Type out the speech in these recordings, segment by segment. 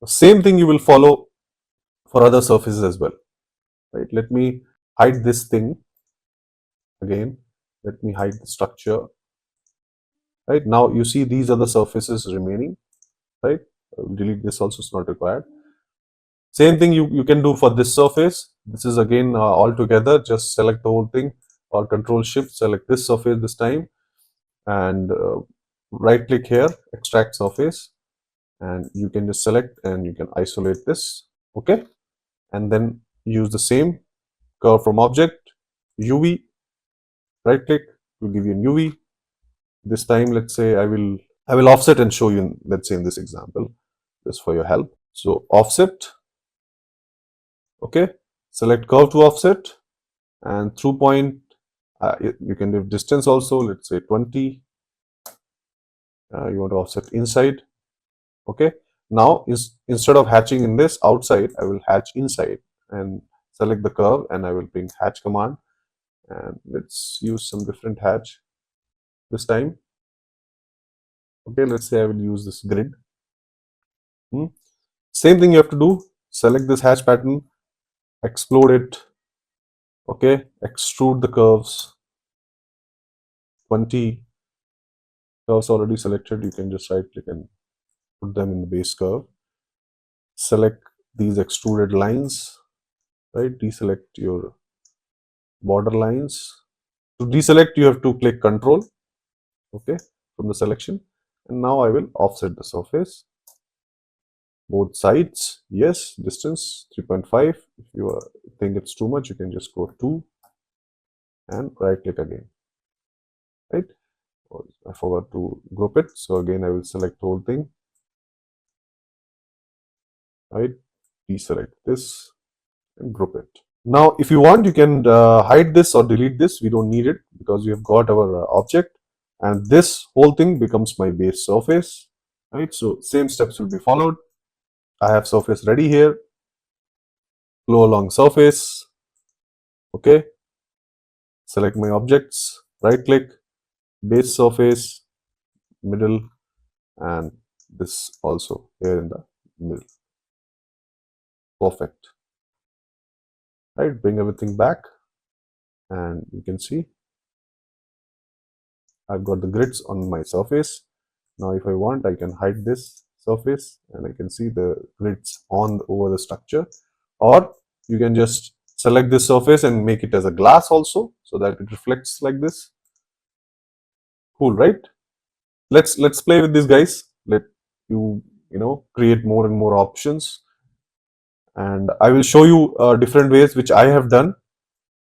The same thing you will follow for other surfaces as well, right? Let me hide this thing again. Let me hide the structure. Right now, you see these are the surfaces remaining. Right, delete this also, it's not required. Same thing you can do for this surface. This is again all together. Just select the whole thing, or Control Shift, select this surface this time, and right click here, extract surface, and you can just select and you can isolate this. Okay, and then use the same curve from object, UV, right click, will give you an UV. This time, let's say I will offset and show you, let's say in this example, just for your help. So offset, okay, select curve to offset, and through point, you can do distance also, let's say 20. You want to offset inside. Okay, now instead of hatching in this outside, I will hatch inside, and select the curve, and I will bring hatch command, and let's use some different hatch this time. Okay, let's say I will use this grid. Same thing you have to do. Select this hatch pattern, explode it. Okay, extrude the curves. 20 curves already selected. You can just right click and put them in the base curve. Select these extruded lines, right? Deselect your border lines. To deselect, you have to click Control, okay, from the selection. And now I will offset the surface. Both sides, yes. Distance 3.5. If you think it's too much, you can just go 2 and right click again. Right? I forgot to group it, so again I will select the whole thing. Right? Deselect this and group it. Now, if you want, you can hide this or delete this. We don't need it because we have got our object, and this whole thing becomes my base surface. Right? So same steps will be followed. I have surface ready here. Flow along surface. Okay. Select my objects. Right click. Base surface. Middle. And this also here in the middle. Perfect. Right. Bring everything back. And you can see I've got the grids on my surface. Now if I want, I can hide this surface and I can see the grids on over the structure, or you can just select this surface and make it as a glass also, so that it reflects like this. Cool, right? Let's play with this, guys. Let you create more and more options, and I will show you different ways which I have done,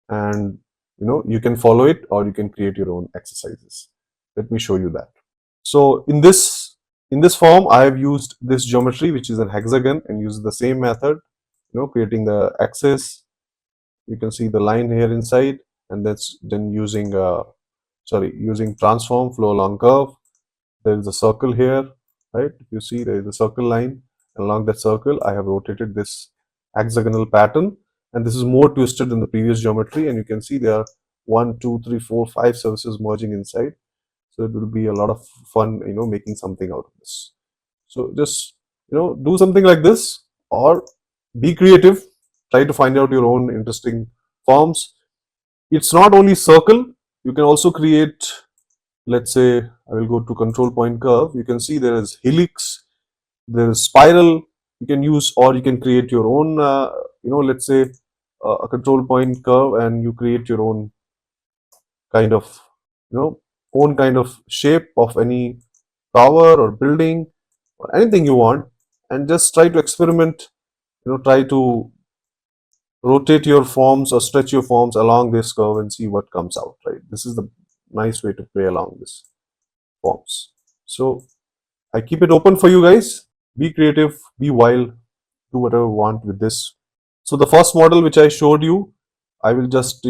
and you can follow it or you can create your own exercises. Let me show you that. So in this form, I have used this geometry, which is an hexagon, and use the same method, creating the axis. You can see the line here inside, and that's then using transform flow along curve. There is a circle here, right? If you see, there is a circle line, and along that circle, I have rotated this hexagonal pattern, and this is more twisted than the previous geometry, and you can see there are 1, 2, 3, 4, 5 surfaces merging inside. So it will be a lot of fun, making something out of this. So just, do something like this, or be creative. Try to find out your own interesting forms. It's not only circle. You can also create, let's say, I will go to control point curve. You can see there is helix, there is spiral. You can use, or you can create your own, let's say a control point curve, and you create your own kind of, own kind of shape of any tower or building or anything you want, and just try to experiment. Try to rotate your forms or stretch your forms along this curve and see what comes out. Right, this is the nice way to play along this forms. So I keep it open for you guys. Be creative, be wild, do whatever you want with this. So the first model which I showed you, I will just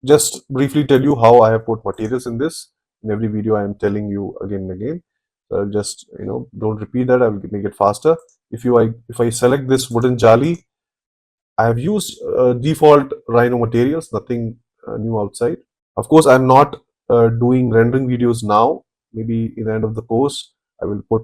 just briefly tell you how I have put materials in this. In every video I am telling you again and again. So I'll just don't repeat that. I will make it faster. If I select this wooden jali, I have used default Rhino materials, nothing new outside. Of course, I'm not doing rendering videos now. Maybe in the end of the course, I will put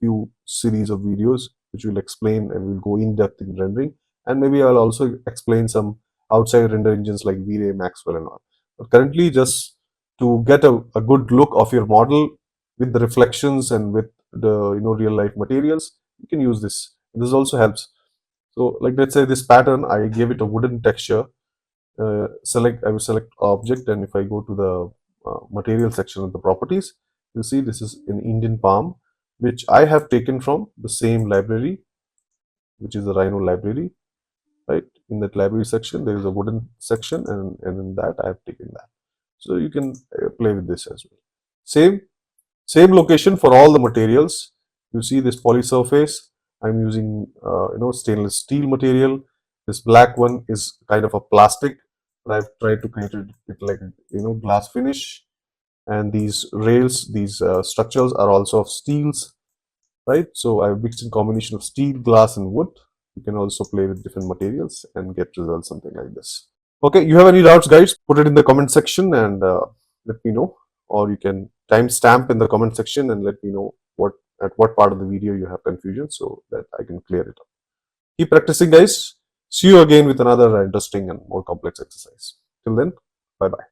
few series of videos which will explain and will go in depth in rendering, and maybe I'll also explain some outside render engines like V-Ray, Maxwell and all. But currently, just to get a good look of your model with the reflections and with the real life materials, you can use this. This also helps. So like, let's say this pattern, I gave it a wooden texture. I will select object, and if I go to the material section of the properties, you see this is an Indian palm, which I have taken from the same library, which is the Rhino library. Right, in that library section there is a wooden section, and in that I have taken that. So you can play with this as well. Same location for all the materials. You see this poly surface, I'm using stainless steel material. This black one is kind of a plastic, but I've tried to create it like glass finish. And these rails, these structures are also of steels, right? So I've mixed in combination of steel, glass and wood. You can also play with different materials and get results something like this. Okay, you have any doubts, guys? Put it in the comment section and let me know. Or you can timestamp in the comment section and let me know at what part of the video you have confusion, so that I can clear it up. Keep practicing, guys. See you again with another interesting and more complex exercise. Till then, bye bye.